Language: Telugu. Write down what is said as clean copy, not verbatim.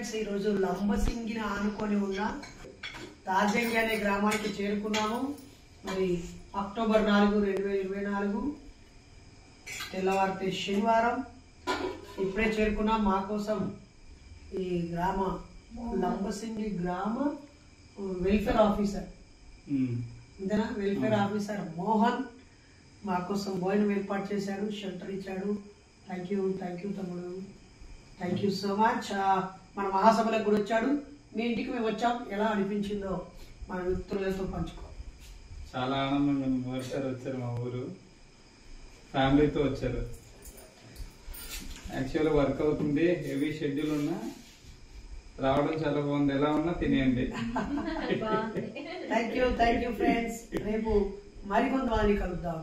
ఫ్రెండ్స్, ఈరోజు లంబసింగిని ఆనుకొని ఉన్న తాజంగి అనే గ్రామానికి చేరుకున్నాము. మరి అక్టోబర్ 4, 2024 తెల్లవారితే శనివారం ఇప్పుడే చేరుకున్నాం. మా కోసం ఈ గ్రామ లంబసింగి గ్రామ వెల్ఫేర్ ఆఫీసర్ ఇంతనా వెల్ఫేర్ ఆఫీసర్ మోహన్ మా కోసం భోజనం ఏర్పాటు చేశాడు, షెల్టర్ ఇచ్చాడు. థ్యాంక్ యూ తమ్ముడు, థ్యాంక్ యూ సో మచ్. మన మహాసభలకు కూడా వచ్చాడు. మీ ఇంటికి మేము వచ్చాం, ఎలా అనిపించిందో మన మిత్రులతో పంచుకో. చాలా ఆనందంగా ఉంది. మొదటిసారి వచ్చారు మా ఊరు, ఫ్యామిలీతో వచ్చారు. యాక్చువల్గా వర్క్ అవుతుంది, హెవీ షెడ్యూల్ ఉన్నా రావడం చాలా బాగుంది. ఎలా ఉన్నా తినేయండి. Thank you friends. రేపు మరికొంతమంది కలుద్దాం.